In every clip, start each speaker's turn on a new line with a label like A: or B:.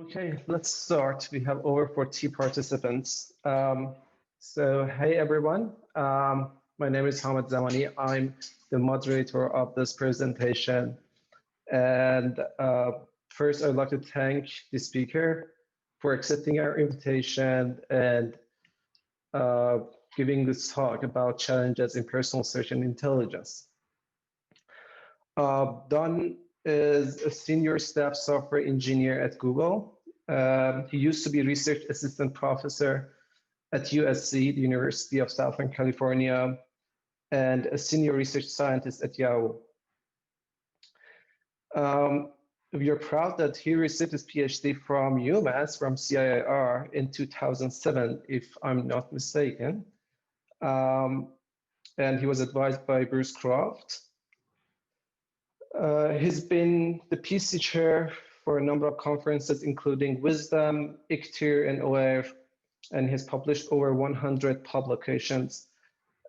A: Okay, let's start. We have over 40 participants. Hey everyone, my name is Zamani. I'm the moderator of this presentation. And first, I'd like to thank the speaker for accepting our invitation and giving this talk about challenges in personal search and intelligence. Don is a senior staff software engineer at Google. He used to be research assistant professor at USC, the University of Southern California, and a senior research scientist at Yahoo. We are proud that he received his PhD from UMass, from CIIR in 2007, if I'm not mistaken. And he was advised by Bruce Croft. He's been the PC chair for a number of conferences, including Wisdom, ICTIR, and OAIR, and he's published over 100 publications,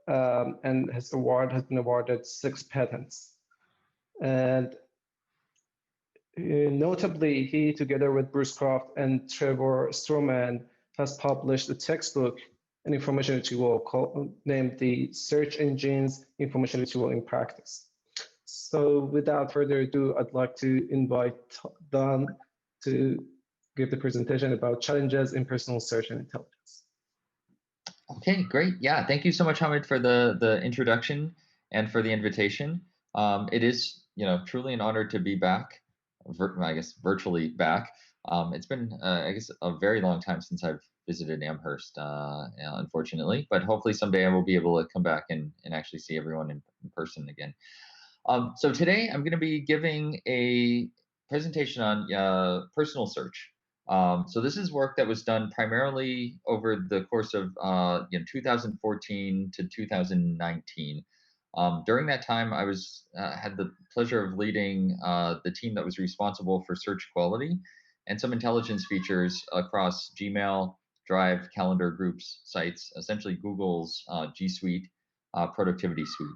A: and has been awarded 6 patents. And notably, he, together with Bruce Croft and Trevor Stroman, has published a textbook in information retrieval named the Search Engines Information Retrieval in Practice. So without further ado, I'd like to invite Don to give the presentation about challenges in personal search and intelligence.
B: Okay, great. Yeah, thank you so much, Hamid, for the introduction and for the invitation. It is, truly an honor to be back. I guess virtually back. It's been, I guess, a very long time since I've visited Amherst, unfortunately. But hopefully someday I will be able to come back and actually see everyone in person again. So today I'm going to be giving a presentation on personal search. So this is work that was done primarily over the course of 2014 to 2019. During that time, I had the pleasure of leading the team that was responsible for search quality and some intelligence features across Gmail, Drive, Calendar, Groups, Sites, essentially Google's G Suite productivity suite.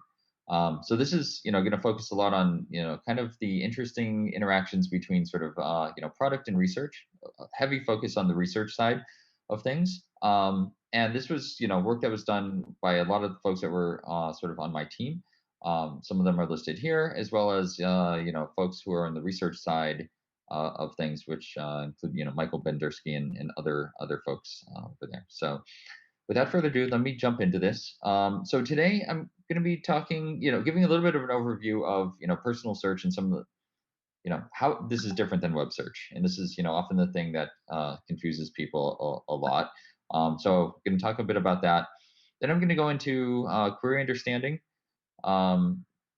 B: So this is, going to focus a lot on, kind of the interesting interactions between sort of, product and research, a heavy focus on the research side of things. And this was, work that was done by a lot of the folks that were sort of on my team. Some of them are listed here, as well as, folks who are on the research side of things, which include, Michael Bendersky and other folks over there. So without further ado, let me jump into this. So today I'm going to be talking, giving a little bit of an overview of, personal search and some of the, how this is different than web search. And this is, often the thing that confuses people a lot. So I'm going to talk a bit about that. Then I'm going to go into query understanding,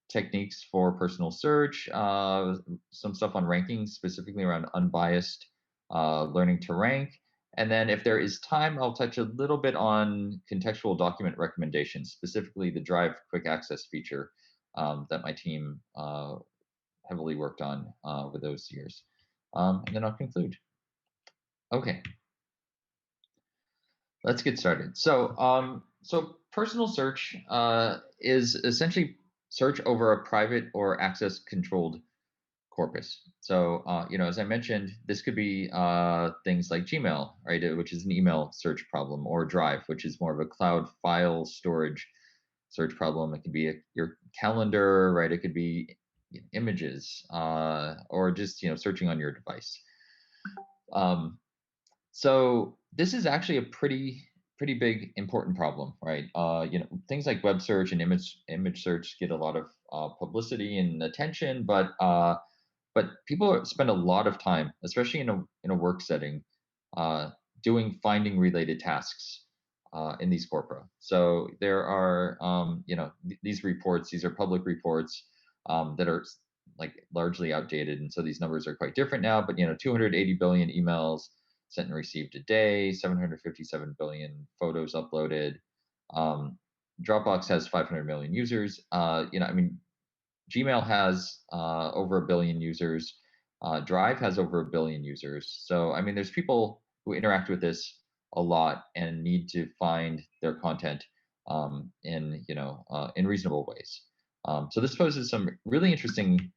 B: techniques for personal search, some stuff on ranking, specifically around unbiased learning to rank. And then if there is time, I'll touch a little bit on contextual document recommendations, specifically the Drive quick access feature that my team heavily worked on over those years. And then I'll conclude. Okay. Let's get started. So, so personal search is essentially search over a private or access controlled corpus. So, as I mentioned, this could be things like Gmail, right, which is an email search problem, or Drive, which is more of a cloud file storage search problem. It could be your calendar, right? It could be images, or just searching on your device. So this is actually a pretty big important problem, right? Things like web search and image search get a lot of publicity and attention, but people spend a lot of time, especially in a work setting, doing finding related tasks in these corpora. So there are these reports. These are public reports that are like largely outdated, and so these numbers are quite different now. But 280 billion emails sent and received a day, 757 billion photos uploaded. Dropbox has 500 million users. Gmail has over 1 billion users. Drive has over 1 billion users. So, there's people who interact with this a lot and need to find their content in reasonable ways. So this poses some really interesting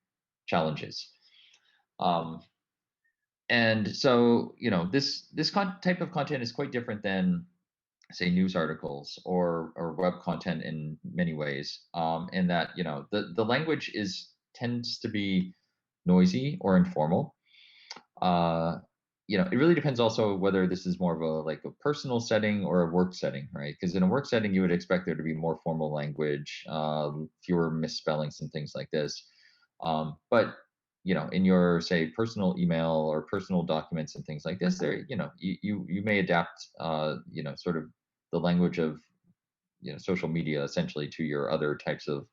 B: challenges. And so, this type of content is quite different than, say, news articles or web content in many ways. In that, the language tends to be noisy or informal. uh, it really depends also whether this is more of a personal setting or a work setting, right? Because in a work setting, you would expect there to be more formal language, fewer misspellings and things like this. But in your, say, personal email or personal documents and things like this, there, you may adapt, sort of the language of social media essentially to your other types of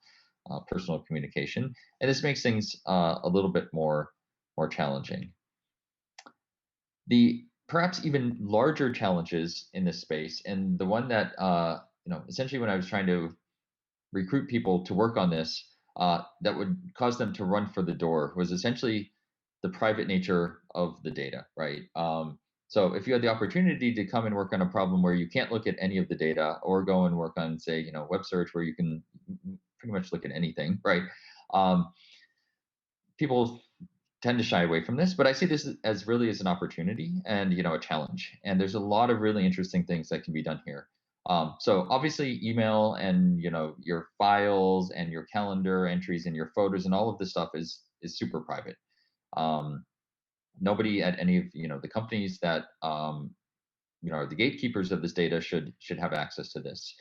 B: personal communication, and this makes things a little bit more challenging. The perhaps even larger challenges in this space, and the one that essentially when I was trying to recruit people to work on this, that would cause them to run for the door, was essentially the private nature of the data, right? So if you had the opportunity to come and work on a problem where you can't look at any of the data, or go and work on, say, web search where you can pretty much look at anything, right? People tend to shy away from this, but I see this as really as an opportunity and a challenge. And there's a lot of really interesting things that can be done here. So obviously, email and your files and your calendar entries and your photos and all of this stuff is super private. Nobody at any of the companies that are the gatekeepers of this data should have access to this.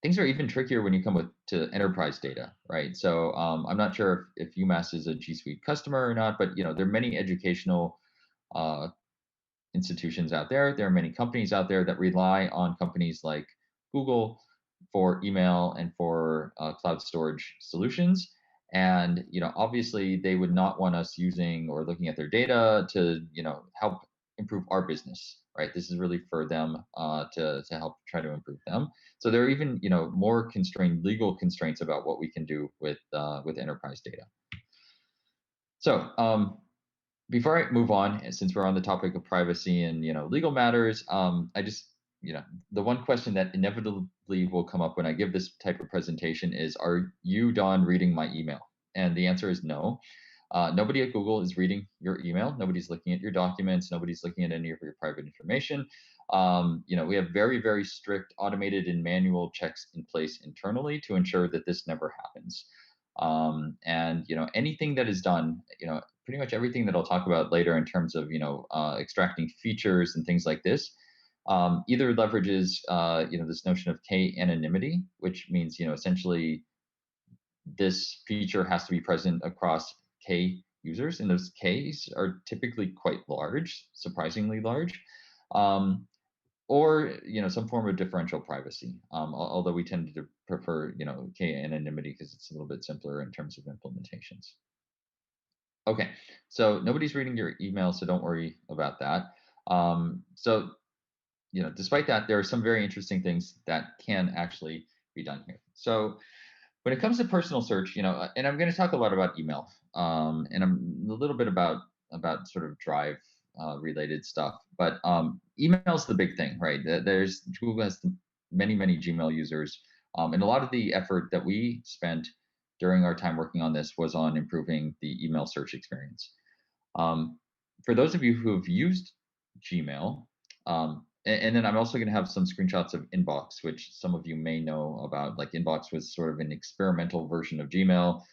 B: Things are even trickier when you come to enterprise data, right? So I'm not sure if UMass is a G Suite customer or not, but there are many educational uh, institutions out there. There are many companies out there that rely on companies like Google for email and for cloud storage solutions. And obviously, they would not want us using or looking at their data to help improve our business, right? This is really for them to help try to improve them. So there are even more constrained legal constraints about what we can do with enterprise data. So before I move on, since we're on the topic of privacy and legal matters, I just the one question that inevitably will come up when I give this type of presentation is, are you, Don, reading my email? And the answer is no. Nobody at Google is reading your email. Nobody's looking at your documents. Nobody's looking at any of your private information. We have very, very strict automated and manual checks in place internally to ensure that this never happens. And anything that is done, pretty much everything that I'll talk about later in terms of extracting features and things like this, either leverages this notion of K anonymity, which means essentially this feature has to be present across K users, and those Ks are typically quite large, surprisingly large. Or some form of differential privacy. Although we tend to prefer K anonymity because it's a little bit simpler in terms of implementations. Okay, so nobody's reading your email, so don't worry about that. So despite that, there are some very interesting things that can actually be done here. So when it comes to personal search, and I'm going to talk a lot about email, and I'm a little bit about sort of Drive related stuff, but email's the big thing, right? Google has many Gmail users, and a lot of the effort that we spent during our time working on this was on improving the email search experience. For those of you who have used Gmail, and then I'm also going to have some screenshots of Inbox, which some of you may know about. Like, Inbox was sort of an experimental version of Gmail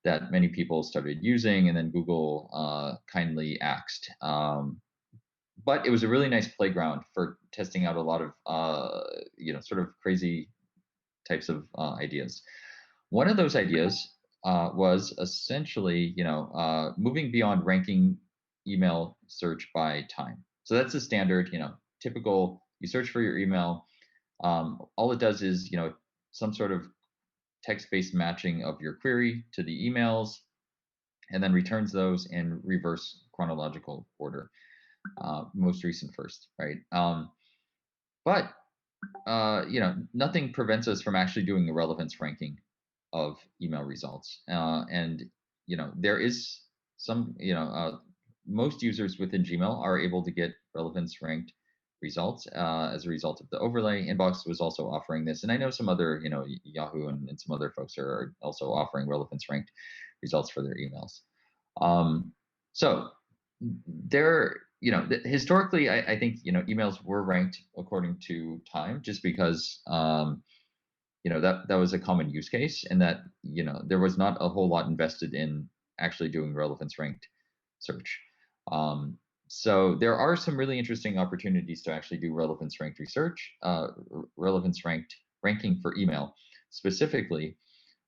B: that many people started using, and then Google kindly axed. But it was a really nice playground for testing out a lot of sort of crazy types of ideas. One of those ideas was essentially moving beyond ranking email search by time. So that's the standard, typical. You search for your email. All it does is some sort of text-based matching of your query to the emails, and then returns those in reverse chronological order, most recent first, right? But nothing prevents us from actually doing the relevance ranking of email results. And there is some, most users within Gmail are able to get relevance ranked results as a result of the overlay. Inbox was also offering this, and I know some other, Yahoo and some other folks are also offering relevance ranked results for their emails. So there, historically, I think, emails were ranked according to time, just because, that was a common use case, and that, there was not a whole lot invested in actually doing relevance ranked search. So there are some really interesting opportunities to actually do relevance ranked research, relevance ranked ranking for email specifically.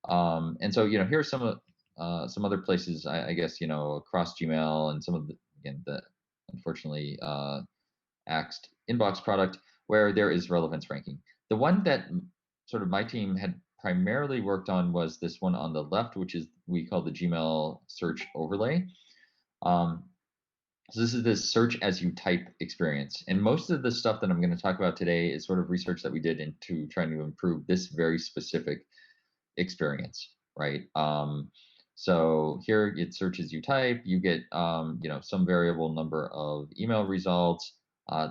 B: And so, here are some other places, I guess, across Gmail and some of the unfortunately axed inbox product where there is relevance ranking. The one that sort of my team had primarily worked on was this one on the left, which is we call the Gmail search overlay. So this is this search as you type experience. And most of the stuff that I'm going to talk about today is sort of research that we did into trying to improve this very specific experience, right? So here it searches you type, you get some variable number of email results.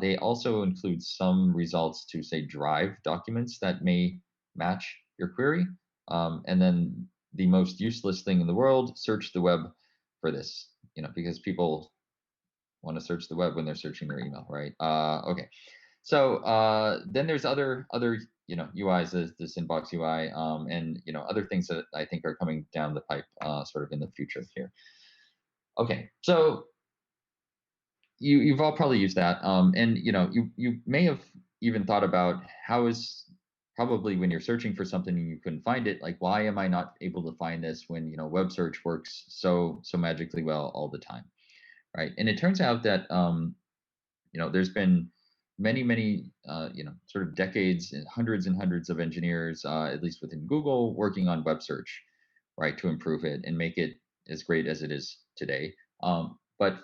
B: They also include some results to say drive documents that may match your query. And then the most useless thing in the world, search the web for this, because people want to search the web when they're searching their email, right? Okay. So then there's other UIs, this inbox UI, and other things that I think are coming down the pipe, sort of in the future here. Okay, so you've all probably used that, and you may have even thought about how is probably when you're searching for something and you couldn't find it, like why am I not able to find this when web search works so magically well all the time, right? And it turns out that there's been many sort of decades and hundreds of engineers, at least within Google, working on web search, right, to improve it and make it as great as it is today. But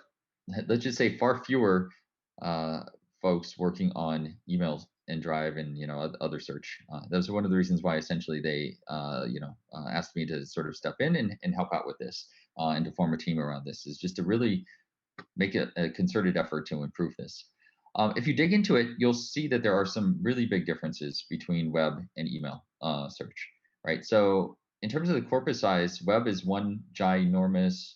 B: let's just say far fewer folks working on email and Drive and other search. Those are one of the reasons why essentially they asked me to sort of step in and help out with this, and to form a team around this, is just to really make a concerted effort to improve this. If you dig into it, you'll see that there are some really big differences between web and email search, right? So in terms of the corpus size, web is one ginormous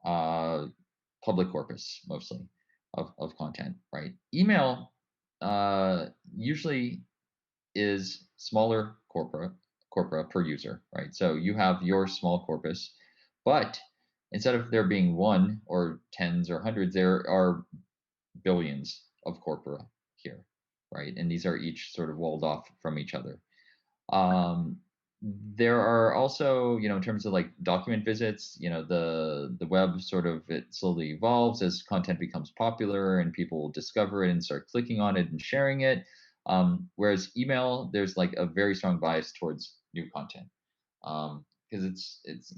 B: public corpus, mostly, of content, right? Email usually is smaller corpora per user, right? So you have your small corpus, but instead of there being one or tens or hundreds, there are billions of corpora here, right? And these are each sort of walled off from each other. There are also, in terms of like document visits, the web sort of, it slowly evolves as content becomes popular and people discover it and start clicking on it and sharing it. Whereas email, there's like a very strong bias towards new content, because it's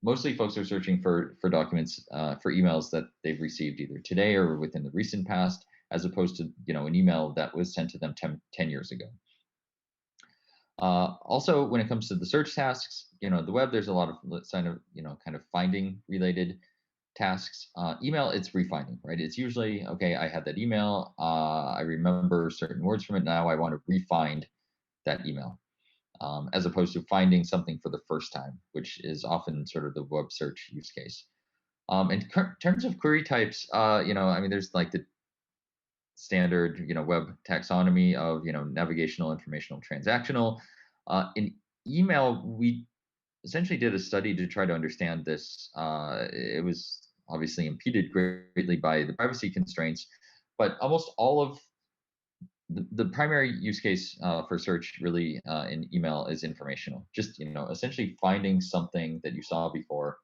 B: mostly folks are searching for documents, for emails that they've received either today or within the recent past, as opposed to an email that was sent to them 10 years ago. Also, when it comes to the search tasks, the web, there's a lot of kind of finding related tasks. Email, it's refinding, right? It's usually, okay, I had that email, I remember certain words from it, now I want to refind that email, as opposed to finding something for the first time, which is often sort of the web search use case. In terms of query types, there's like the standard, web taxonomy of, navigational, informational, transactional. In email, we essentially did a study to try to understand this. It was obviously impeded greatly by the privacy constraints, but almost all of the primary use case for search really in email is informational. Just, essentially finding something that you saw before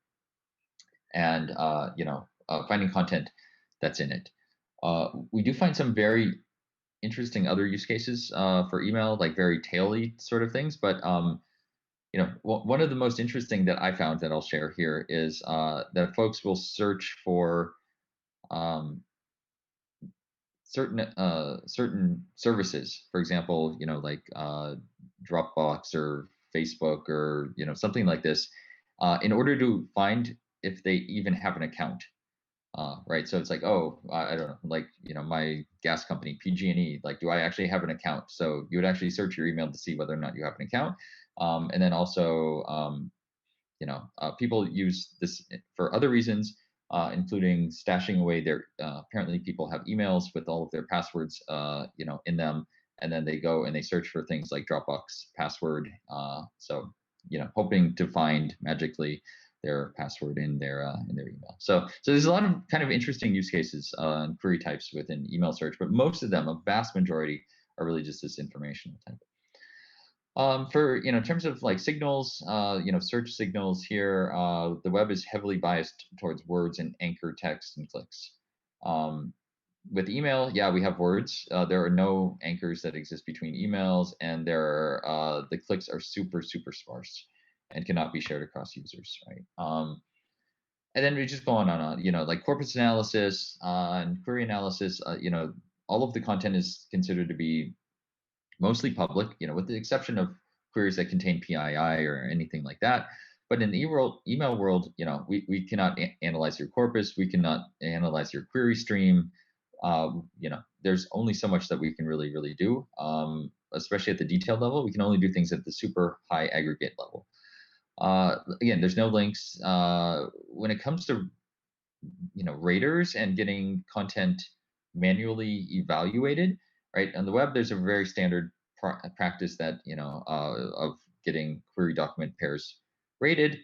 B: and, finding content that's in it. We do find some very interesting other use cases for email, like very taily sort of things. But one of the most interesting that I found that I'll share here is that folks will search for certain services, for example, like Dropbox or Facebook or something like this, in order to find if they even have an account. Right, so it's like, oh, I don't know, like my gas company PG&E, like, do I actually have an account? So you would actually search your email to see whether or not you have an account, and then also people use this for other reasons. including stashing away their, apparently people have emails with all of their passwords, in them, and then they go and they search for things like Dropbox password. So, hoping to find magically their password in their email. So there's a lot of kind of interesting use cases and query types within email search, but most of them, a vast majority, are really just this informational type. For in terms of like signals, search signals here, the web is heavily biased towards words and anchor text and clicks. With email, yeah, we have words. There are no anchors that exist between emails, and the clicks are super sparse and cannot be shared across users, right? And then we just go on and on. Like corpus analysis and query analysis. All of the content is considered to be mostly public, with the exception of queries that contain PII or anything like that. But in the email world, we cannot analyze your corpus. We cannot analyze your query stream. There's only so much that we can really do, especially at the detailed level. We can only do things at the super high aggregate level. Again, there's no links. When it comes to raters and getting content manually evaluated, right? On the web, there's a very standard practice that of getting query document pairs rated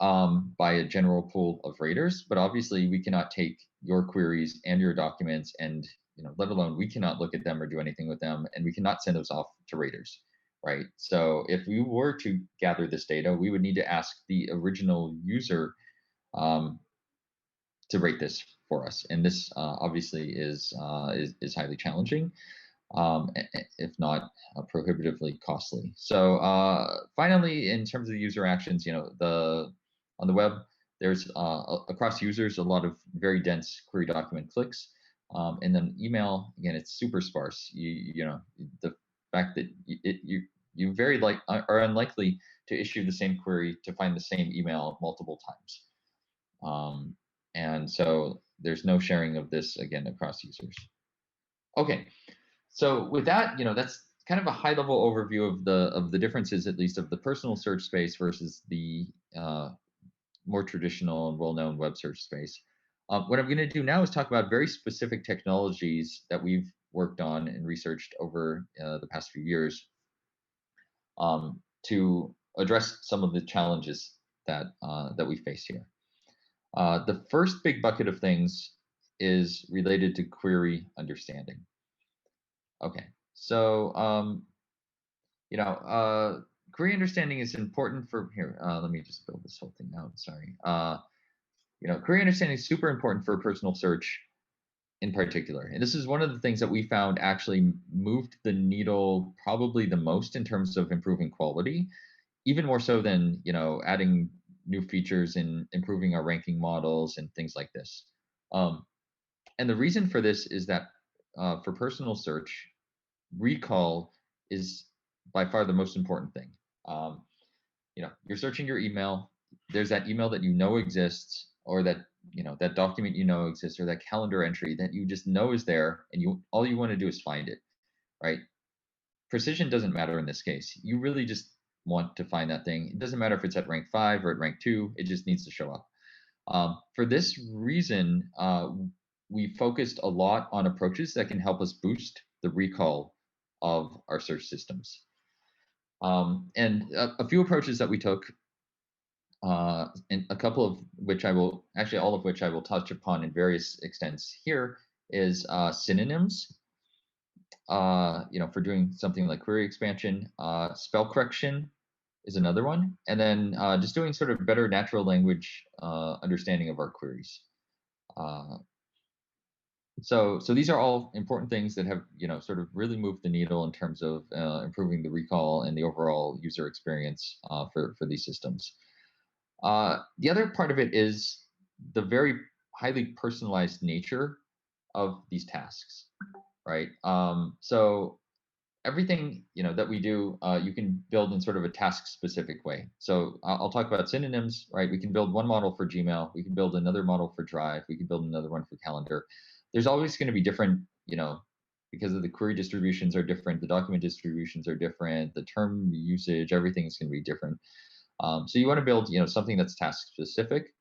B: by a general pool of raters. But obviously, we cannot take your queries and your documents, and let alone we cannot look at them or do anything with them, and we cannot send those off to raters, right? So if we were to gather this data, we would need to ask the original user to rate this for us, and this obviously is highly challenging, if not prohibitively costly. So finally, in terms of the user actions, on the web, there's across users a lot of very dense query document clicks, and then email, again, it's super sparse. The fact that you are unlikely to issue the same query to find the same email multiple times. And so there's no sharing of this, again, across users. Okay, so with that, that's kind of a high-level overview of the differences, at least of the personal search space versus the more traditional and well-known web search space. What I'm going to do now is talk about very specific technologies that we've worked on and researched over the past few years to address some of the challenges that we face here. The first big bucket of things is related to query understanding. Okay, so query understanding is important for here. Let me just build this whole thing out. Sorry. Query understanding is super important for personal search in particular, and this is one of the things that we found actually moved the needle probably the most in terms of improving quality, even more so than adding new features and improving our ranking models and things like this. And the reason for this is that for personal search, recall is by far the most important thing. You're searching your email. There's that email that exists, or that that document exists, or that calendar entry that you just know is there, and all you want to do is find it, right? Precision doesn't matter in this case. You really just want to find that thing. It doesn't matter if it's at rank 5 or at rank 2. It just needs to show up. For this reason, we focused a lot on approaches that can help us boost the recall of our search systems. And a few approaches that we took, and a couple of which all of which I will touch upon in various extents here, is synonyms, for doing something like query expansion. Spell correction is another one, and then just doing sort of better natural language understanding of our queries. So these are all important things that have sort of really moved the needle in terms of improving the recall and the overall user experience for these systems. The other part of it is the very highly personalized nature of these tasks, right? So everything that we do, you can build in sort of a task-specific way. So I'll talk about synonyms, right? We can build one model for Gmail. We can build another model for Drive. We can build another one for Calendar. There's always going to be different, because of the query distributions are different, the document distributions are different, the term usage, everything is going to be different. So you want to build, something that's task-specific.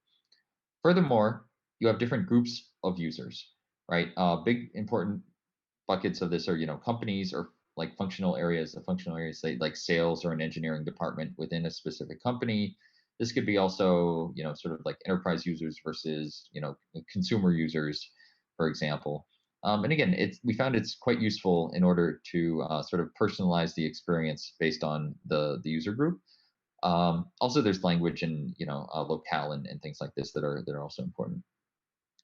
B: Furthermore, you have different groups of users, right? Big important buckets of this are, companies or like functional areas. The functional areas, say like sales or an engineering department within a specific company. This could be also, sort of like enterprise users versus, consumer users, for example. And again, we found it's quite useful in order to sort of personalize the experience based on the user group. Also, there's language and locale and things like this that are also important.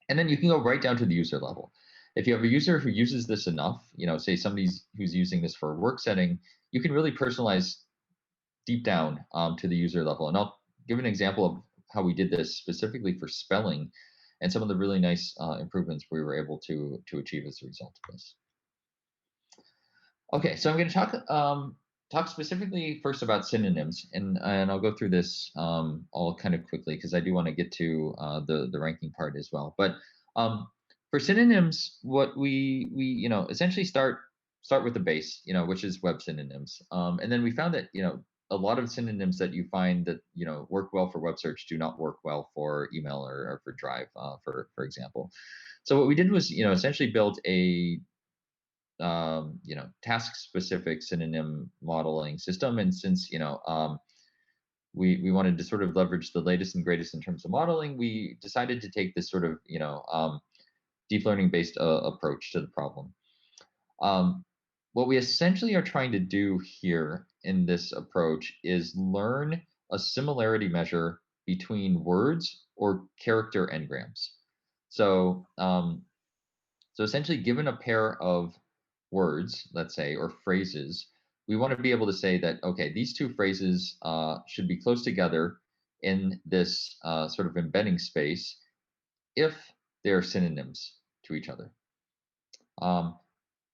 B: And then you can go right down to the user level. If you have a user who uses this enough, say somebody who's using this for a work setting, you can really personalize deep down to the user level. And I'll give an example of how we did this specifically for spelling and some of the really nice improvements we were able to achieve as a result of this. Okay, so I'm going to talk specifically first about synonyms, and I'll go through this all kind of quickly because I do want to get to the ranking part as well. But for synonyms, what we essentially start with the base, which is web synonyms, and then we found that a lot of synonyms that you find that work well for web search do not work well for email or for Drive, for example. So what we did was essentially build a task-specific synonym modeling system. And since we wanted to sort of leverage the latest and greatest in terms of modeling, we decided to take this sort of deep learning based approach to the problem. What we essentially are trying to do here in this approach is learn a similarity measure between words or character engrams. So essentially, given a pair of words, let's say, or phrases, we want to be able to say that, okay, these two phrases should be close together in this sort of embedding space if they're synonyms to each other.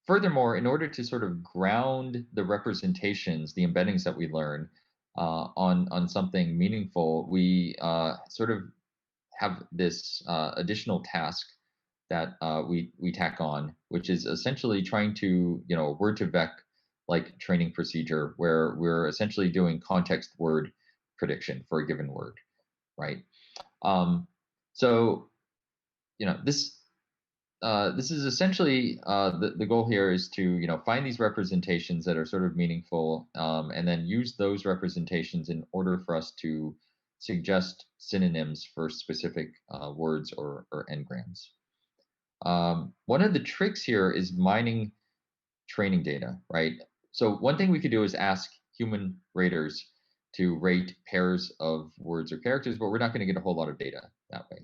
B: Furthermore, in order to sort of ground the representations, the embeddings that we learn on something meaningful, we sort of have this additional task that we tack on, which is essentially trying to, word to vec like training procedure where we're essentially doing context word prediction for a given word, right? So, this is essentially the goal here is to, find these representations that are sort of meaningful and then use those representations in order for us to suggest synonyms for specific words or engrams. One of the tricks here is mining training data, right? So one thing we could do is ask human raters to rate pairs of words or characters, but we're not going to get a whole lot of data that way.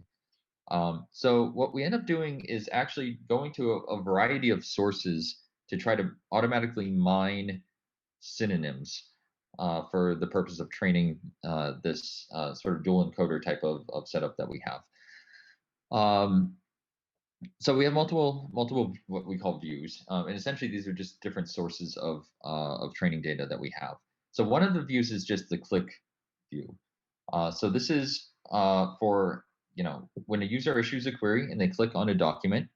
B: So what we end up doing is actually going to a variety of sources to try to automatically mine synonyms for the purpose of training this sort of dual encoder type of setup that we have. So we have multiple what we call views, and essentially these are just different sources of training data that we have. So one of the views is just the click view. So this is for when a user issues a query and they click on a document.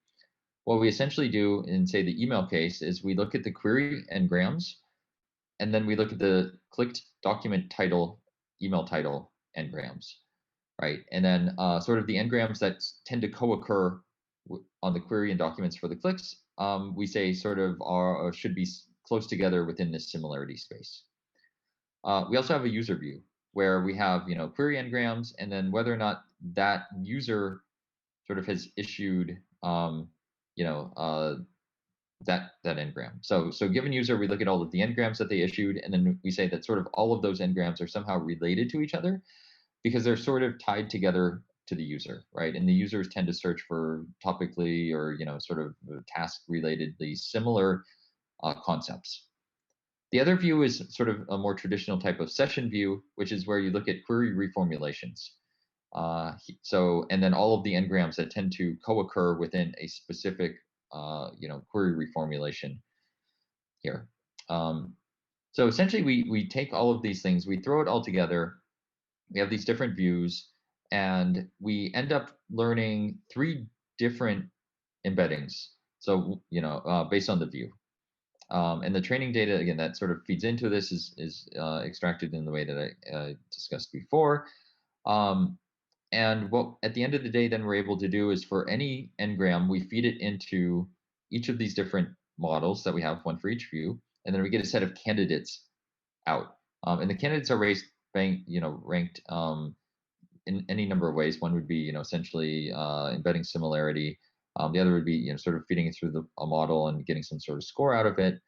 B: What we essentially do in say the email case is we look at the query engrams, and then we look at the clicked document title, email title engrams, right? And then sort of the engrams that tend to co-occur on the query and documents for the clicks, we say sort of should be close together within this similarity space. We also have a user view where we have query engrams and then whether or not that user sort of has issued that engram. So given user, we look at all of the engrams that they issued, and then we say that sort of all of those engrams are somehow related to each other because they're sort of tied together to the user, right? And the users tend to search for topically or sort of task relatedly similar concepts. The other view is sort of a more traditional type of session view, which is where you look at query reformulations. And then all of the engrams that tend to co-occur within a specific query reformulation here. So essentially we take all of these things, we throw it all together, we have these different views, and we end up learning 3 different embeddings. So, based on the view. And the training data, again, that sort of feeds into this is extracted in the way that I discussed before. And what at the end of the day, then we're able to do is for any n-gram, we feed it into each of these different models that we have, one for each view, and then we get a set of candidates out. And the candidates are ranked in any number of ways. One would be, essentially embedding similarity. The other would be, sort of feeding it through a model and getting some sort of score out of it.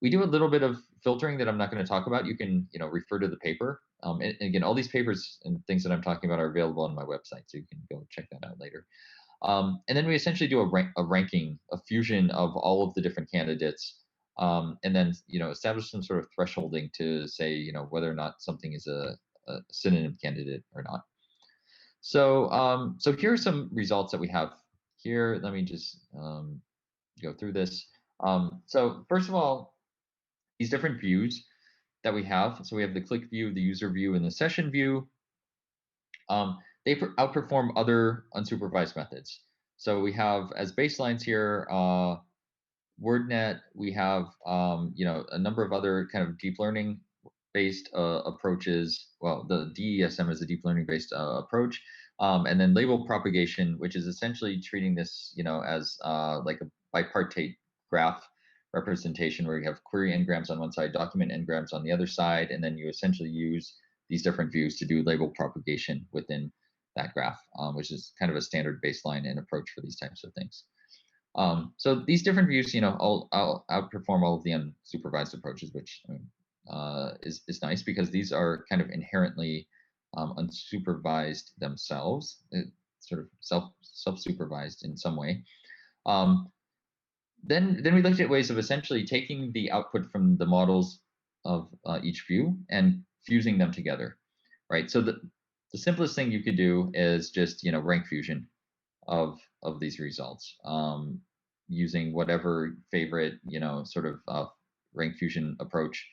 B: We do a little bit of filtering that I'm not going to talk about. You can, refer to the paper. And again, all these papers and things that I'm talking about are available on my website, so you can go check that out later. And then we essentially do a ranking, a fusion of all of the different candidates, and then establish some sort of thresholding to say whether or not something is a synonym candidate or not. So so here are some results that we have here. Let me just go through this. So first of all, these different views that we have. So we have the click view, the user view, and the session view. They outperform other unsupervised methods. So we have as baselines here, WordNet. We have a number of other kind of deep learning based approaches. Well, the DESM is a deep learning based approach, and then label propagation, which is essentially treating this as like a bipartite graph representation where you have query n-grams on one side, document n-grams on the other side, and then you essentially use these different views to do label propagation within that graph, which is kind of a standard baseline and approach for these types of things. So these different views, I'll outperform all of the unsupervised approaches, which is nice because these are kind of inherently unsupervised themselves, sort of self-supervised in some way. Then we looked at ways of essentially taking the output from the models of each view and fusing them together, right? So the simplest thing you could do is just rank fusion of these results using whatever favorite sort of rank fusion approach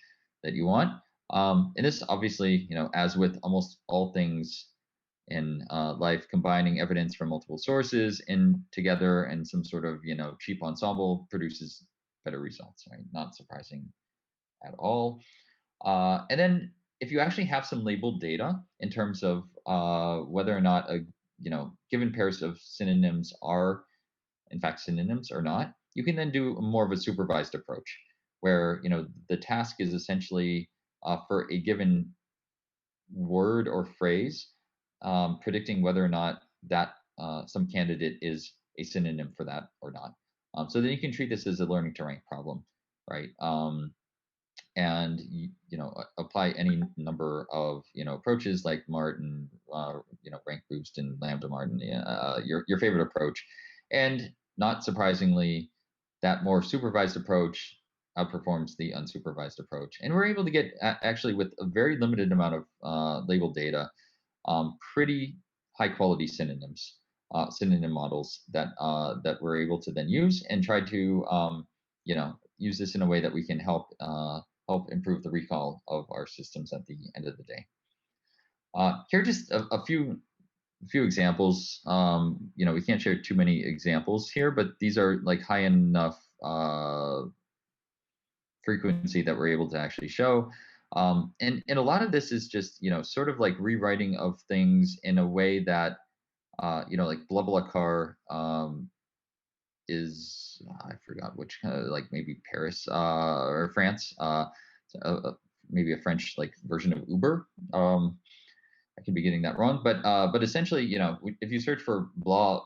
B: that you want. And this obviously as with almost all things in life, combining evidence from multiple sources in together and some sort of cheap ensemble produces better results, right? Not surprising at all. And then if you actually have some labeled data in terms of whether or not a given pairs of synonyms are in fact synonyms or not, you can then do more of a supervised approach where the task is essentially for a given word or phrase, predicting whether or not that some candidate is a synonym for that or not. So then you can treat this as a learning to rank problem, right? And apply any number of approaches like MART and rank boost and lambda MART and your favorite approach. And not surprisingly, that more supervised approach outperforms the unsupervised approach. And we're able to get actually with a very limited amount of labeled data, pretty high quality synonyms, synonym models that that we're able to then use and try to use this in a way that we can help improve the recall of our systems at the end of the day. Here are just a few examples. We can't share too many examples here, but these are like high enough frequency that we're able to actually show. And a lot of this is just sort of like rewriting of things in a way that like blah blah car is I forgot which like maybe Paris or France, maybe a French like version of Uber. I could be getting that wrong, but essentially, if you search for blah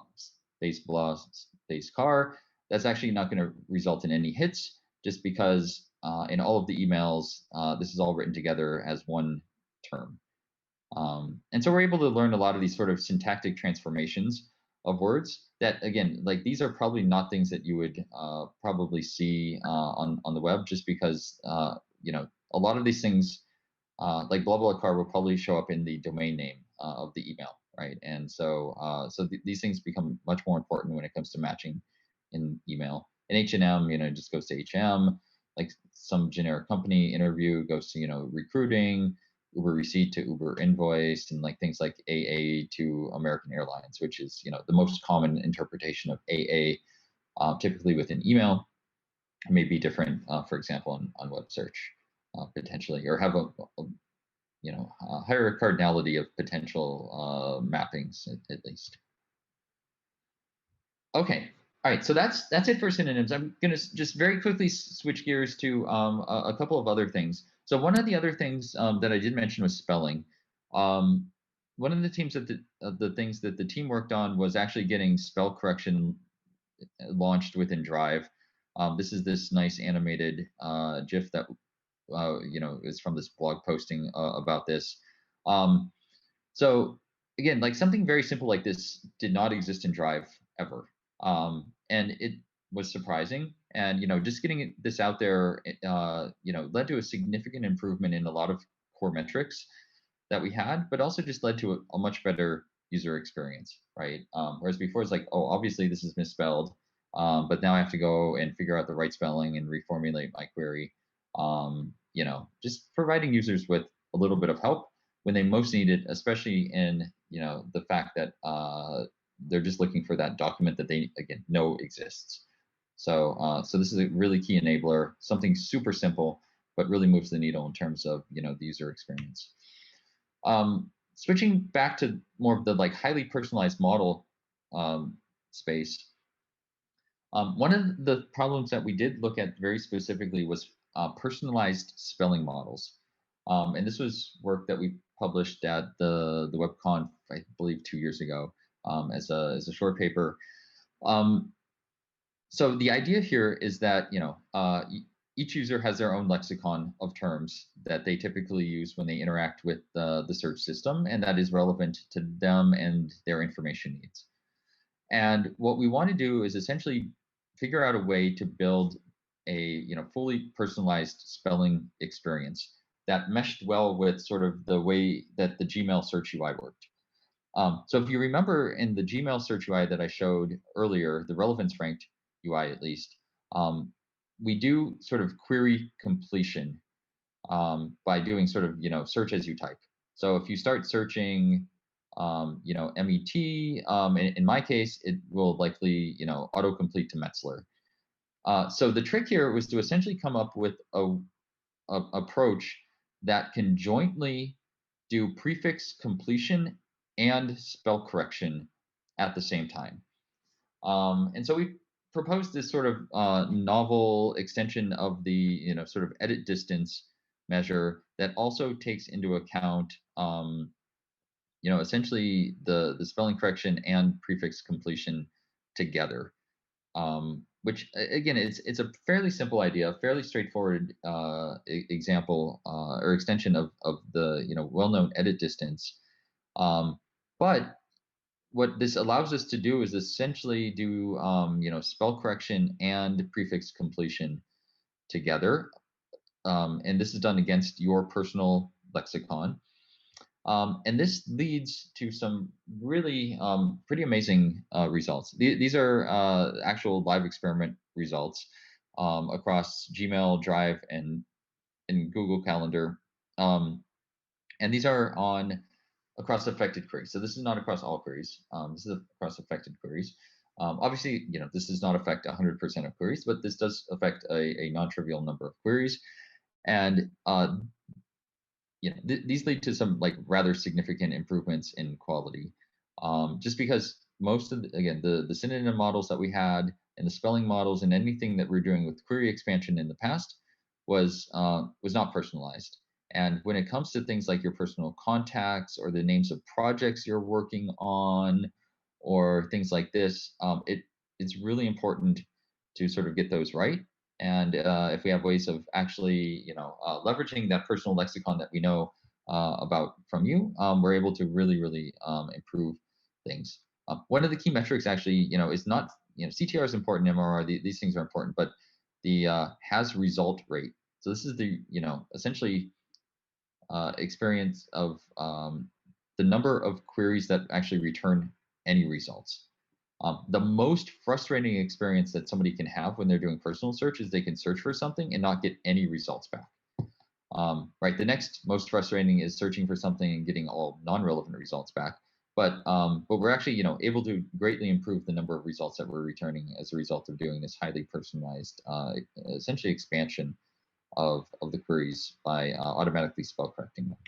B: space car, that's actually not going to result in any hits, just because in all of the emails, this is all written together as one term. And so we're able to learn a lot of these sort of syntactic transformations of words that, again, like these are probably not things that you would probably see on the web, just because a lot of these things like blah blah car will probably show up in the domain name of the email, right? And so these things become much more important when it comes to matching in email. And H&M, just goes to H&M. Like some generic company interview goes to recruiting. Uber receipt to Uber invoice, and like things like AA to American Airlines, which is the most common interpretation of AA, typically within email. It may be different, for example, on web search potentially, or have a higher cardinality of potential mappings at least. Okay, all right. So that's it for synonyms. I'm going to just very quickly switch gears to a couple of other things. So one of the other things that I did mention was spelling. One of the things that the team worked on was actually getting spell correction launched within Drive. This is this nice animated GIF that is from this blog posting about this. So again, like something very simple like this did not exist in Drive ever, and it was surprising. And just getting this out there, led to a significant improvement in a lot of core metrics that we had, but also just led to a much better user experience, right? Whereas before it's like, oh, obviously this is misspelled, but now I have to go and figure out the right spelling and reformulate my query. Just providing users with a little bit of help when they most need it, especially in the fact that they're just looking for that document that they again know exists. So this is a really key enabler, something super simple, but really moves the needle in terms of the user experience. Switching back to more of the like highly personalized model space. One of the problems that we did look at very specifically was personalized spelling models. And this was work that we published at the WebConf, I believe 2 years ago, as a short paper. So the idea here is that each user has their own lexicon of terms that they typically use when they interact with the search system, and that is relevant to them and their information needs. And what we want to do is essentially figure out a way to build a fully personalized spelling experience that meshed well with sort of the way that the Gmail search UI worked. So if you remember in the Gmail search UI that I showed earlier, the relevance ranked UI at least, we do sort of query completion by doing sort of search as you type. So if you start searching MET, in my case, it will likely autocomplete to Metzler. So the trick here was to essentially come up with a approach that can jointly do prefix completion and spell correction at the same time. And so we proposed this sort of novel extension of the sort of edit distance measure that also takes into account essentially the spelling correction and prefix completion together. Which again, it's a fairly simple idea, fairly straightforward example or extension of the well-known edit distance. But what this allows us to do is essentially do spell correction and prefix completion together, and this is done against your personal lexicon. And this leads to some really pretty amazing results. These are actual live experiment results across Gmail, Drive, and Google Calendar. And these are across affected queries. So this is not across all queries. This is across affected queries. Obviously, this does not affect 100% of queries, but this does affect a non-trivial number of queries. And these lead to some like rather significant improvements in quality, just because most of the synonym models that we had and the spelling models and anything that we're doing with query expansion in the past was not personalized. And when it comes to things like your personal contacts or the names of projects you're working on or things like this, it's really important to sort of get those right. And if we have ways of actually, leveraging that personal lexicon that we know about from you, we're able to really, really improve things. One of the key metrics actually, is not, CTR is important, MRR, these things are important, but the has result rate. So this is the, essentially experience of the number of queries that actually return any results. The most frustrating experience that somebody can have when they're doing personal search is they can search for something and not get any results back. Right. The next most frustrating is searching for something and getting all non-relevant results back. But we're actually able to greatly improve the number of results that we're returning as a result of doing this highly personalized, essentially expansion of the queries by automatically spell correcting them.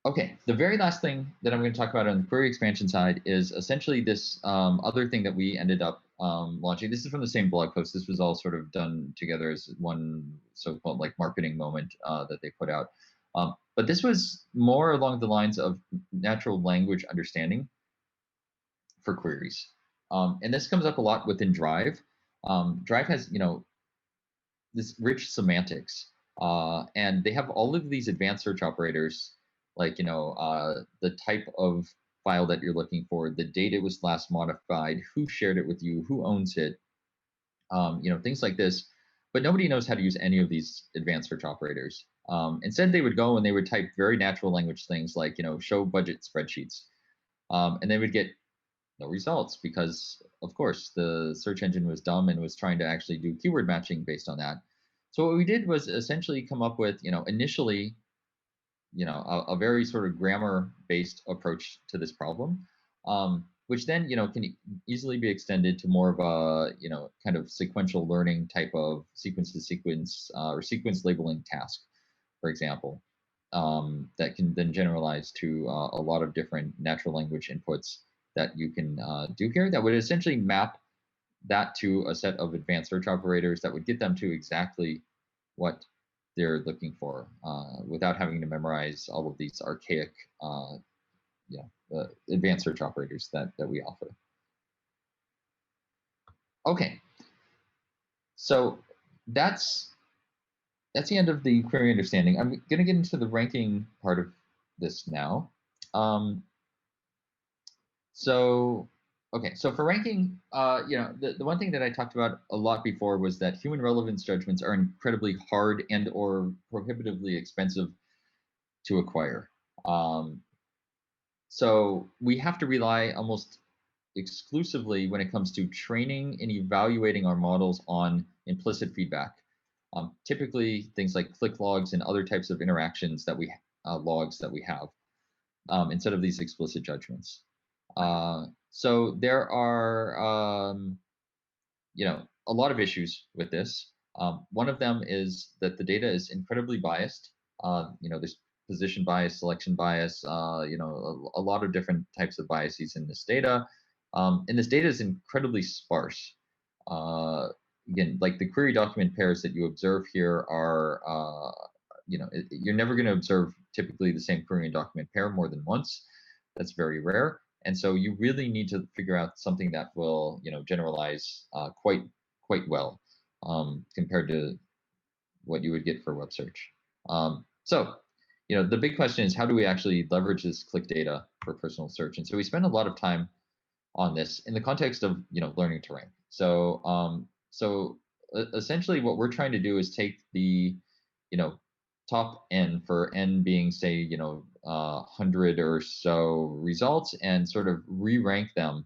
B: Okay, the very last thing that I'm going to talk about on the query expansion side is essentially this other thing that we ended up launching. This is from the same blog post. This was all sort of done together as one so-called like marketing moment that they put out. But this was more along the lines of natural language understanding for queries. And this comes up a lot within Drive. Drive has, this rich semantics, and they have all of these advanced search operators, like the type of file that you're looking for, the date it was last modified, who shared it with you, who owns it, things like this. But nobody knows how to use any of these advanced search operators. Instead, they would go and they would type very natural language things like show budget spreadsheets, and they would get no results because, of course, the search engine was dumb and was trying to actually do keyword matching based on that. So what we did was essentially come up with, initially, a very sort of grammar-based approach to this problem, which then, can easily be extended to more of a, kind of sequential learning type of sequence to sequence or sequence labeling task, for example, that can then generalize to a lot of different natural language inputs that you can do here that would essentially map that to a set of advanced search operators that would get them to exactly what they're looking for without having to memorize all of these archaic advanced search operators that we offer. Okay, so that's the end of the query understanding. I'm going to get into the ranking part of this now. So for ranking, the one thing that I talked about a lot before was that human relevance judgments are incredibly hard and or prohibitively expensive to acquire. So we have to rely almost exclusively when it comes to training and evaluating our models on implicit feedback. Typically things like click logs and other types of interactions that we logs that we have instead of these explicit judgments. So there are, a lot of issues with this. One of them is that the data is incredibly biased. There's position bias, selection bias, a lot of different types of biases in this data. And this data is incredibly sparse. Again, like the query document pairs that you observe here are, you're never going to observe typically the same query and document pair more than once. That's very rare. And so you really need to figure out something that will, generalize quite well compared to what you would get for web search. So, the big question is, how do we actually leverage this click data for personal search? And so we spend a lot of time on this in the context of, learning to rank. So, essentially what we're trying to do is take the, top n for n being, say, 100 or so results and sort of re-rank them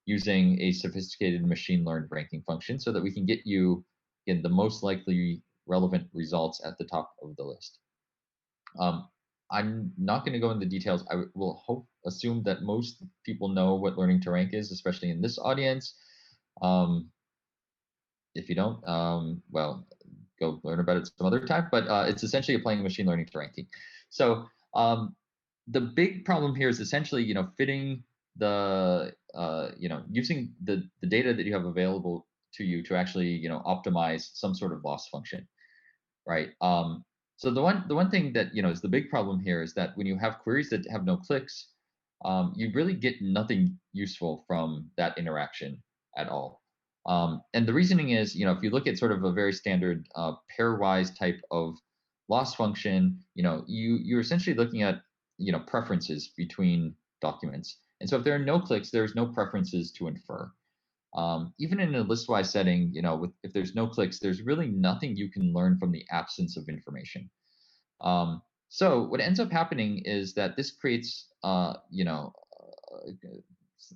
B: using a sophisticated machine learned ranking function so that we can get you in the most likely relevant results at the top of the list. I'm not going to go into details. I will assume that most people know what learning to rank is, especially in this audience. If you don't, well, go learn about it some other time, but it's essentially applying machine learning to ranking. So the big problem here is essentially, fitting the, using the data that you have available to you to actually, optimize some sort of loss function, right? So the one thing that, is the big problem here is that when you have queries that have no clicks, you really get nothing useful from that interaction at all. And the reasoning is, if you look at sort of a very standard pairwise type of loss function, you're essentially looking at, preferences between documents. And so if there are no clicks, there's no preferences to infer. Even in a listwise setting, if there's no clicks, there's really nothing you can learn from the absence of information. So what ends up happening is that this creates, a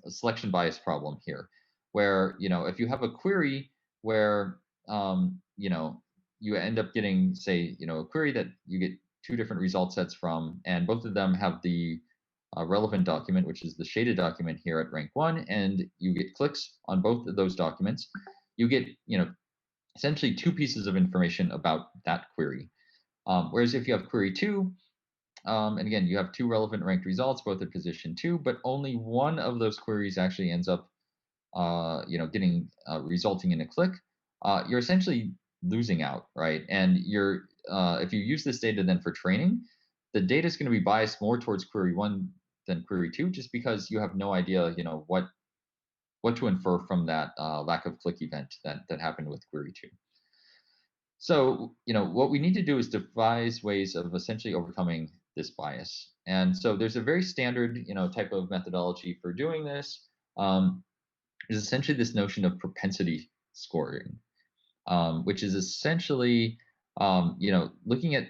B: selection bias problem here, where, if you have a query where, you end up getting, say, a query that you get two different result sets from, and both of them have the relevant document, which is the shaded document here at rank 1, and you get clicks on both of those documents, you get, essentially two pieces of information about that query. Whereas if you have query 2, And again, you have 2 relevant ranked results, both at position 2, but only one of those queries actually ends up, getting resulting in a click. You're essentially losing out, right? And if you use this data then for training, the data is going to be biased more towards query 1 than query 2, just because you have no idea, what to infer from that lack of click event that happened with query 2. So, what we need to do is devise ways of essentially overcoming this bias. And so there's a very standard, type of methodology for doing this. Is essentially this notion of propensity scoring, which is essentially, looking at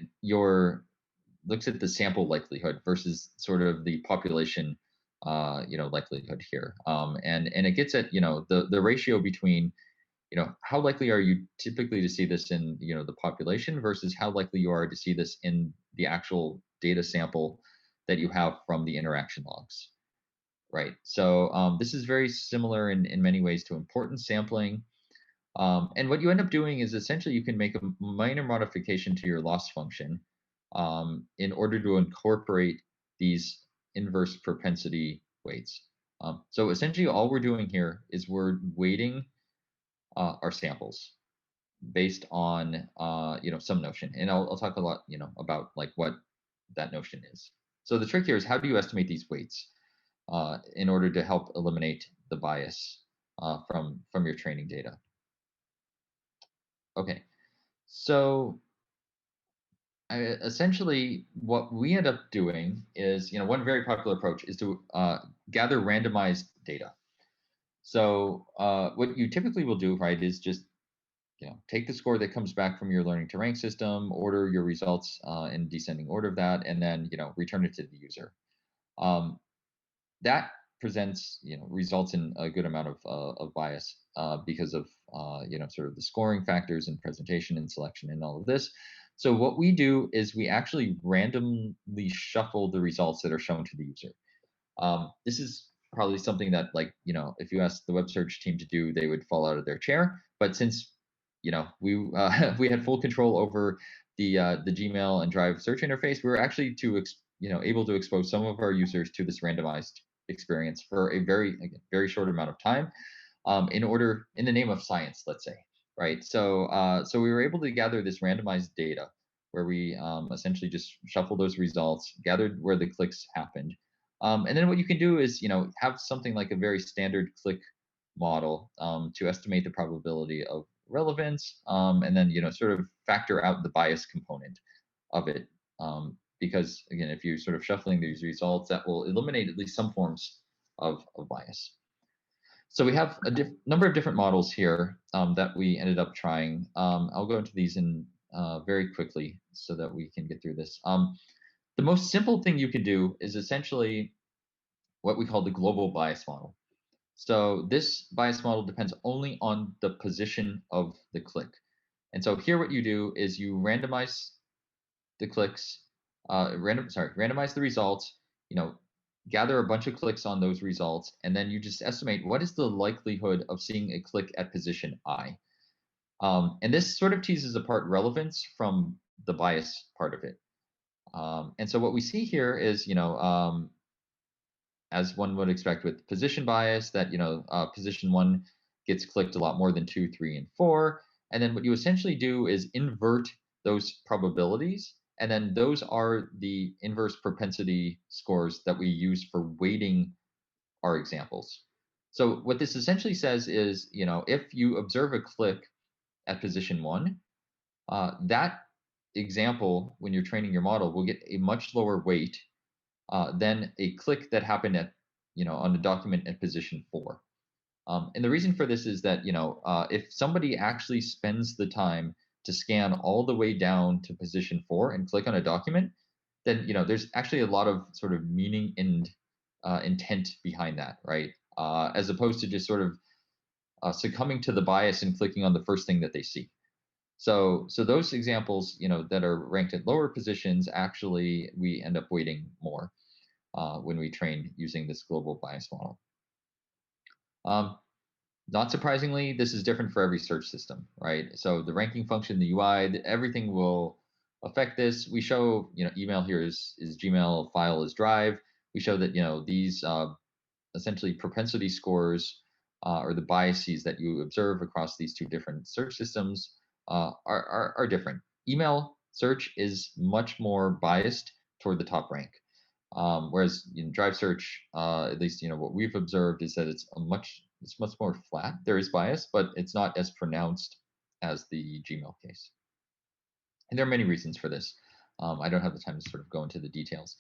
B: looks at the sample likelihood versus sort of the population, likelihood here. And it gets at, the ratio between, how likely are you typically to see this in, the population versus how likely you are to see this in the actual data sample that you have from the interaction logs. Right. So this is very similar in many ways to importance sampling. And what you end up doing is essentially you can make a minor modification to your loss function in order to incorporate these inverse propensity weights. So essentially all we're doing here is we're weighting our samples based on some notion. And I'll talk a lot about like what that notion is. So the trick here is, how do you estimate these weights in order to help eliminate the bias from your training data? Okay, so essentially what we end up doing is, one very popular approach is to gather randomized data. So what you typically will do, right, is just take the score that comes back from your learning to rank system, order your results in descending order of that, and then return it to the user. That presents results in a good amount of bias because of sort of the scoring factors and presentation and selection and all of this. So what we do is we actually randomly shuffle the results that are shown to the user. This is probably something that, like, if you ask the web search team to do, they would fall out of their chair. But since we we had full control over the Gmail and Drive search interface, we were actually able to expose some of our users to this randomized experience for a very short amount of time, in the name of science, let's say, right? So we were able to gather this randomized data where we essentially just shuffle those results, gathered where the clicks happened, and then what you can do is have something like a very standard click model to estimate the probability of relevance, and then sort of factor out the bias component of it, because again, if you're sort of shuffling these results, that will eliminate at least some forms of bias. So we have a number of different models here that we ended up trying. I'll go into these in very quickly so that we can get through this. The most simple thing you can do is essentially what we call the global bias model. So this bias model depends only on the position of the click. And so here what you do is you randomize the clicks, randomize the results, gather a bunch of clicks on those results, and then you just estimate what is the likelihood of seeing a click at position I. And this sort of teases apart relevance from the bias part of it. And so what we see here is, as one would expect with position bias, that position 1 gets clicked a lot more than 2, 3, and 4. And then what you essentially do is invert those probabilities, and then those are the inverse propensity scores that we use for weighting our examples. So what this essentially says is, if you observe a click at position 1, that example, when you're training your model, will get a much lower weight than a click that happened at, on a document at position 4. And the reason for this is that, if somebody actually spends the time to scan all the way down to position 4 and click on a document, then, there's actually a lot of sort of meaning and intent behind that, right? As opposed to just sort of succumbing to the bias and clicking on the first thing that they see. So those examples, that are ranked at lower positions, actually we end up weighting more when we train using this global bias model. Not surprisingly, this is different for every search system, right? So the ranking function, the UI, everything will affect this. We show, email here is Gmail, file is Drive. We show that, these essentially propensity scores or the biases that you observe across these two different search systems are different. Email search is much more biased toward the top rank. Whereas in Drive search, at least what we've observed is that it's much more flat. There is bias, but it's not as pronounced as the Gmail case. And there are many reasons for this. I don't have the time to sort of go into the details.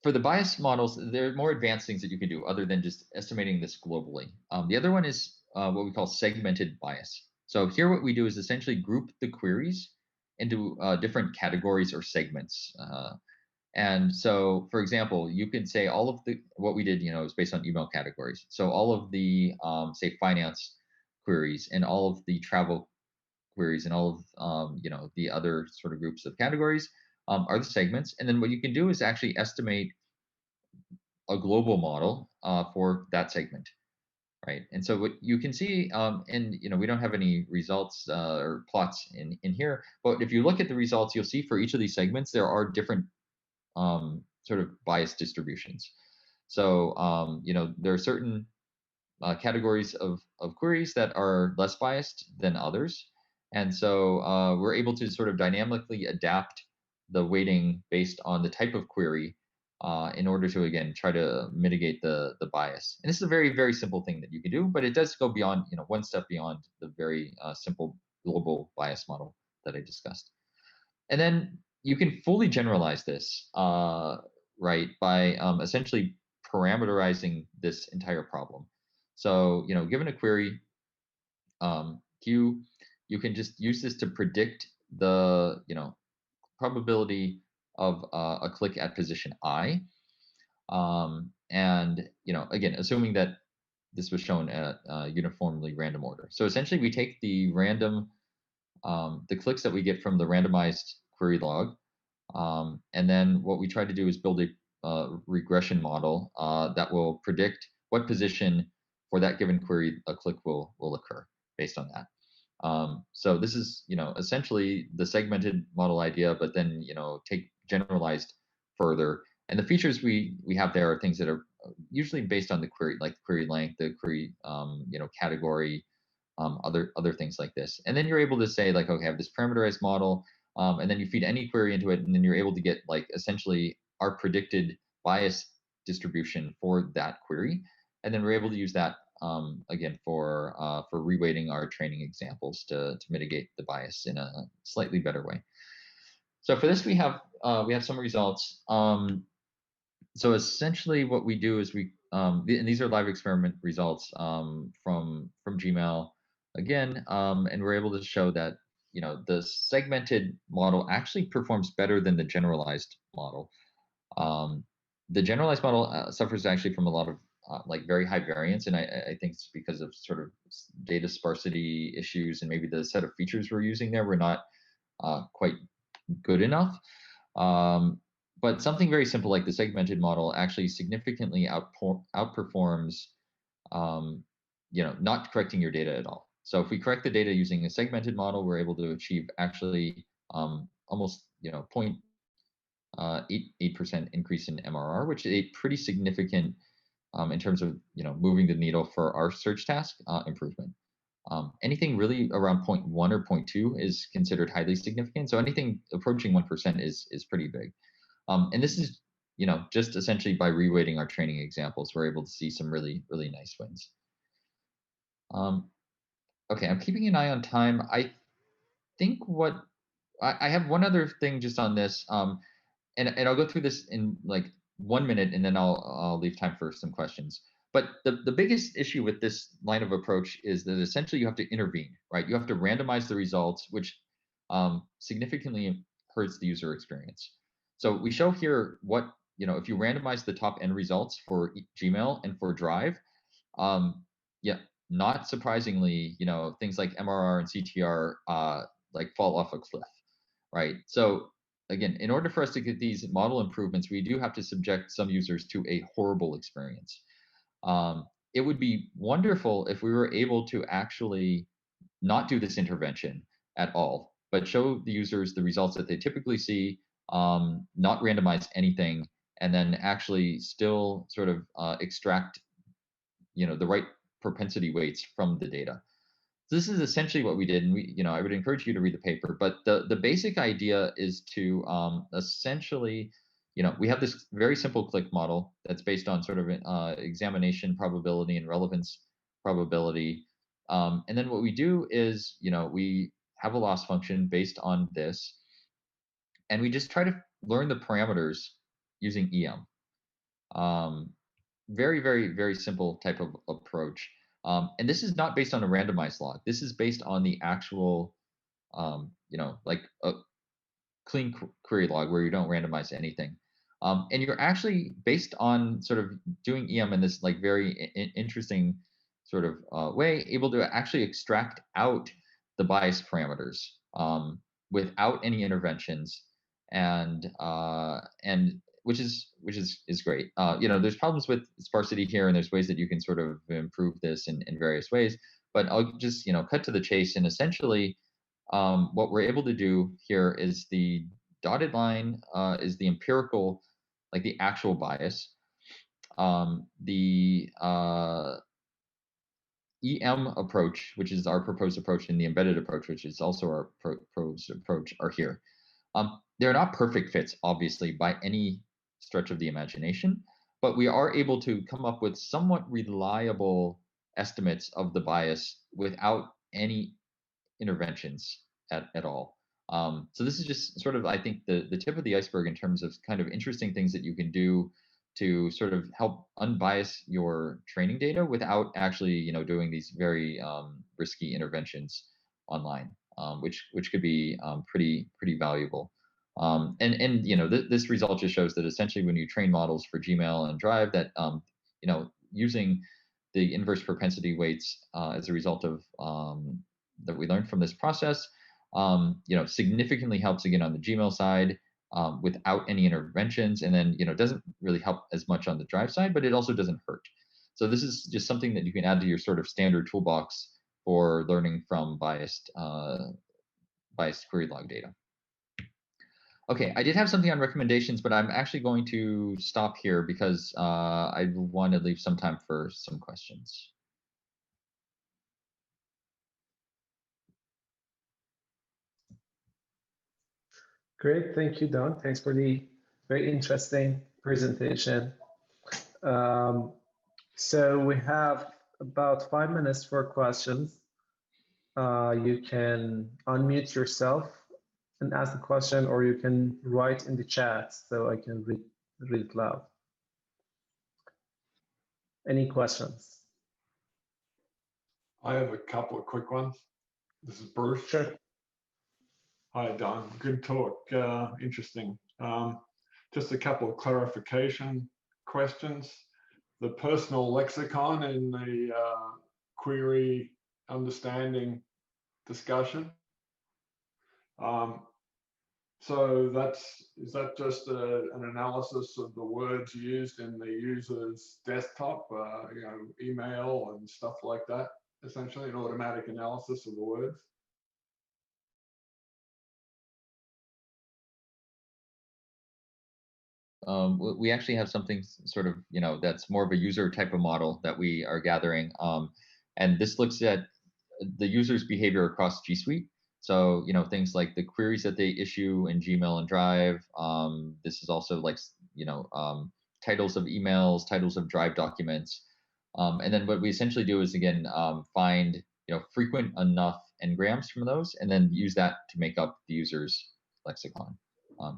B: For the bias models, there are more advanced things that you can do other than just estimating this globally. The other one is what we call segmented bias. So here what we do is essentially group the queries into different categories or segments. And so, for example, you can say all of what we did, is based on email categories. So all of the, say, finance queries and all of the travel queries and all of, the other sort of groups of categories are the segments. And then what you can do is actually estimate a global model for that segment, right? And so what you can see, and we don't have any results or plots in here, but if you look at the results, you'll see for each of these segments, there are different sort of bias distributions. So, there are certain categories of queries that are less biased than others. And so we're able to sort of dynamically adapt the weighting based on the type of query in order to, again, try to mitigate the bias. And this is a very, very simple thing that you can do, but it does go beyond, one step beyond the very simple global bias model that I discussed. And then you can fully generalize this, right, by essentially parameterizing this entire problem. So, given a query Q, you can just use this to predict the, probability of a click at position I. And, again, assuming that this was shown at uniformly random order. So essentially we take the random, the clicks that we get from the randomized query log, and then what we try to do is build a regression model that will predict what position for that given query a click will occur based on that. So this is, essentially the segmented model idea, but then, take generalized further. And the features we have there are things that are usually based on the query, like query length, the query, category, other things like this. And then you're able to say like, okay, I have this parameterized model, and then you feed any query into it, and then you're able to get like essentially our predicted bias distribution for that query. And then we're able to use that again for reweighting our training examples to mitigate the bias in a slightly better way. So for this, we have some results. So essentially, what we do is and these are live experiment results from Gmail again, and we're able to show that the segmented model actually performs better than the generalized model. The generalized model suffers actually from a lot of like very high variance, and I think it's because of sort of data sparsity issues, and maybe the set of features we're using there were not quite good enough. But something very simple like the segmented model actually significantly outperforms, not correcting your data at all. So if we correct the data using a segmented model, we're able to achieve actually almost 0.88% increase in MRR, which is a pretty significant in terms of moving the needle for our search task improvement. Anything really around 0.1 or 0.2 is considered highly significant. So anything approaching 1% is pretty big. And this is, just essentially by reweighting our training examples, we're able to see some really, really nice wins. Okay, I'm keeping an eye on time. I think I have one other thing just on this, and I'll go through this in like 1 minute, and then I'll leave time for some questions. But the biggest issue with this line of approach is that essentially you have to intervene, right? You have to randomize the results, which significantly hurts the user experience. So we show here what, if you randomize the top end results for Gmail and for Drive, yeah, not surprisingly, things like MRR and CTR like fall off a cliff, right? So again, in order for us to get these model improvements, we do have to subject some users to a horrible experience. It would be wonderful if we were able to actually not do this intervention at all, but show the users the results that they typically see, not randomize anything, and then actually still sort of extract, the right propensity weights from the data. So this is essentially what we did, and I would encourage you to read the paper. But the basic idea is to essentially, we have this very simple click model that's based on sort of examination probability and relevance probability. And then what we do is, we have a loss function based on this, and we just try to learn the parameters using EM. Very, very, very simple type of approach. And this is not based on a randomized log. This is based on the actual, like a clean query log where you don't randomize anything. And you're actually, based on sort of doing EM in this like very interesting sort of way, able to actually extract out the bias parameters without any interventions, and which is great. There's problems with sparsity here, and there's ways that you can sort of improve this in various ways. But I'll just cut to the chase, and essentially, what we're able to do here is the dotted line is the empirical, like the actual bias. The EM approach, which is our proposed approach, and the embedded approach, which is also our proposed approach, are here. They're not perfect fits, obviously, by any stretch of the imagination, but we are able to come up with somewhat reliable estimates of the bias without any interventions at all. So this is just sort of, I think, the tip of the iceberg in terms of kind of interesting things that you can do to sort of help unbias your training data without actually, doing these very risky interventions online, which could be pretty valuable. This result just shows that essentially when you train models for Gmail and Drive, that using the inverse propensity weights as a result of that we learned from this process, significantly helps again on the Gmail side without any interventions, and then doesn't really help as much on the Drive side, but it also doesn't hurt. So this is just something that you can add to your sort of standard toolbox for learning from biased query log data. Okay, I did have something on recommendations, but I'm actually going to stop here because I want to leave some time for some questions.
A: Great, thank you, Don. Thanks for the very interesting presentation. So we have about 5 minutes for questions. You can unmute yourself and ask the question, or you can write in the chat so I can read it loud. Any questions?
C: I have a couple of quick ones. This is Bruce.
A: Sure.
C: Hi, Don. Good talk. Interesting. Just a couple of clarification questions. The personal lexicon in the query understanding discussion. So is that just an analysis of the words used in the user's desktop, email and stuff like that? Essentially, an automatic analysis of the words.
B: We actually have something sort of, that's more of a user type of model that we are gathering. And this looks at the user's behavior across G Suite. So, things like the queries that they issue in Gmail and Drive. This is also like, titles of emails, titles of Drive documents. And then what we essentially do is, again, find, frequent enough engrams from those, and then use that to make up the user's lexicon.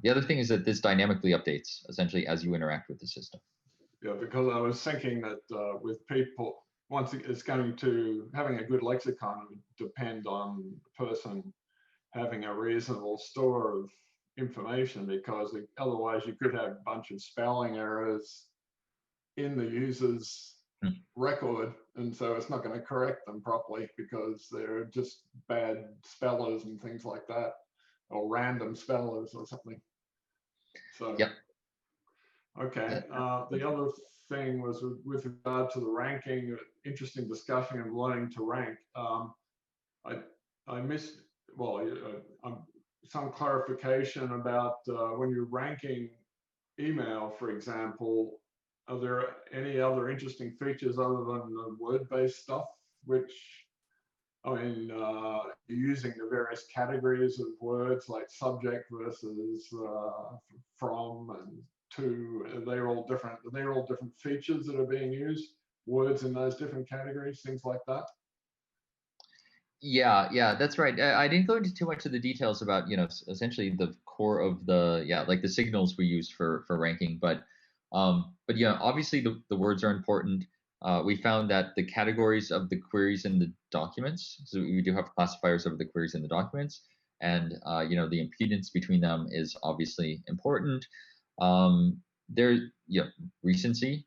B: The other thing is that this dynamically updates essentially as you interact with the system.
C: Yeah, because I was thinking that with people, once it's going to, having a good lexicon would depend on the person having a reasonable store of information, because otherwise you could have a bunch of spelling errors in the user's record, and so it's not going to correct them properly because they're just bad spellers and things like that, or random spellers or something. So,
B: yep.
C: Okay. The other thing was with regard to the ranking, interesting discussion of learning to rank. I missed well, some clarification about when you're ranking email, for example, are there any other interesting features other than the word-based stuff, which, I mean, you're using the various categories of words like subject versus from and to, they're all different features that are being used, words in those different categories, things like that?
B: Yeah, that's right. I didn't go into too much of the details about, essentially the core of the, like the signals we use for ranking, but obviously the words are important. We found that the categories of the queries in the documents, so we do have classifiers of the queries in the documents, and the impedance between them is obviously important. Recency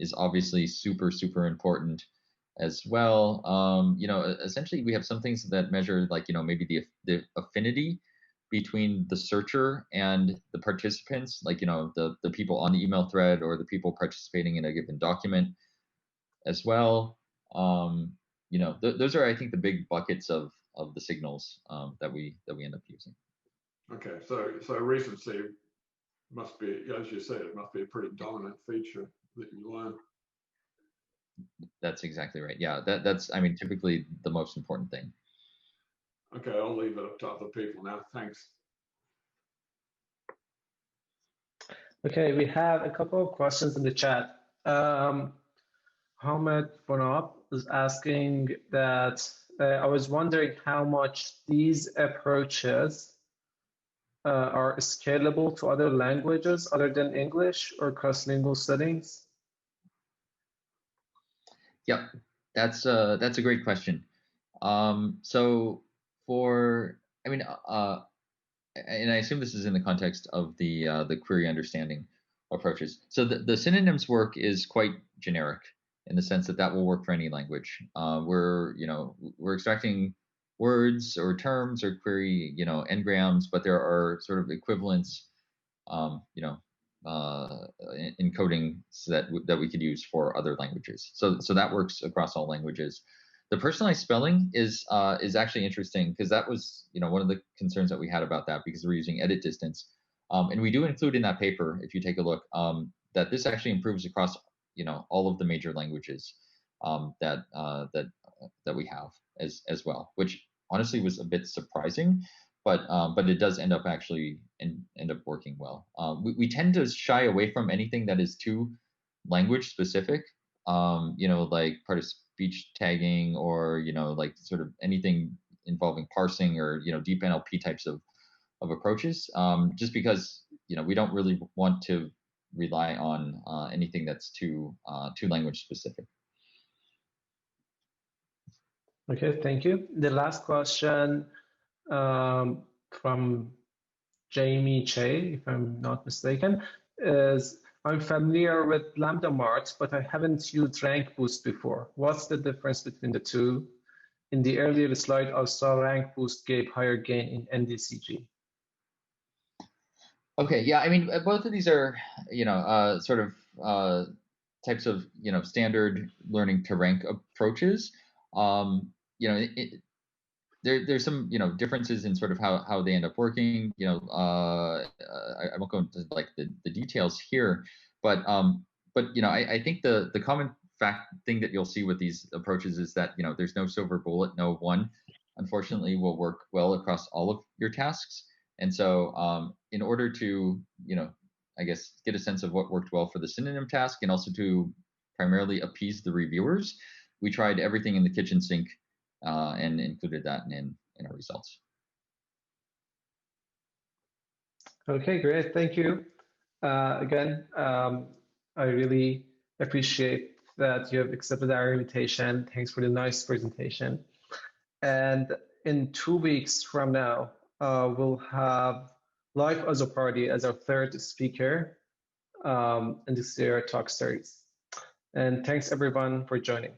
B: is obviously super important as well. Essentially we have some things that measure, like, maybe the affinity between the searcher and the participants, like, the people on the email thread or the people participating in a given document as well. Those are, I think, the big buckets of the signals that we end up using.
C: Okay, so recency must be, as you said, it must be a pretty dominant feature that you learn.
B: That's exactly right. Yeah, that's, I mean, typically the most important thing.
C: Okay, I'll leave it up to other people now. Thanks.
A: Okay, we have a couple of questions in the chat. Hamid Bonab is asking that I was wondering how much these approaches are scalable to other languages other than English or cross-lingual settings.
B: Yep, that's a great question. So for, I mean, and I assume this is in the context of the query understanding approaches. So the synonyms work is quite generic in the sense that will work for any language. We're extracting words or terms or query, n-grams, but there are sort of equivalents, encoding that we could use for other languages. So that works across all languages. The personalized spelling is actually interesting because that was one of the concerns that we had about that, because we're using edit distance, and we do include in that paper, if you take a look, that this actually improves across all of the major languages that we have as well, which honestly was a bit surprising, but it does end up actually end up working well. We tend to shy away from anything that is too language specific, like part of speech tagging, or like sort of anything involving parsing or deep NLP types of approaches, just because we don't really want to rely on anything that's too language specific.
A: Okay, thank you. The last question from Jamie Che, if I'm not mistaken, is I'm familiar with Lambda Mart, but I haven't used Rank Boost before. What's the difference between the two? In the earlier slide, I saw Rank Boost gave higher gain in NDCG.
B: Okay, yeah, I mean, both of these are, sort of types of, standard learning to rank approaches. There's some, differences in sort of how they end up working. I won't go into like the details here, but I think the common thing that you'll see with these approaches is that there's no silver bullet, no one, unfortunately, will work well across all of your tasks. And so in order to, I guess, get a sense of what worked well for the synonym task, and also to primarily appease the reviewers, we tried everything in the kitchen sink and included that in our results.
A: Okay, great. Thank you. Again, I really appreciate that you have accepted our invitation. Thanks for the nice presentation. And in 2 weeks from now, we'll have Live Azopardi as our third speaker in the CIIR talk series. And thanks everyone for joining.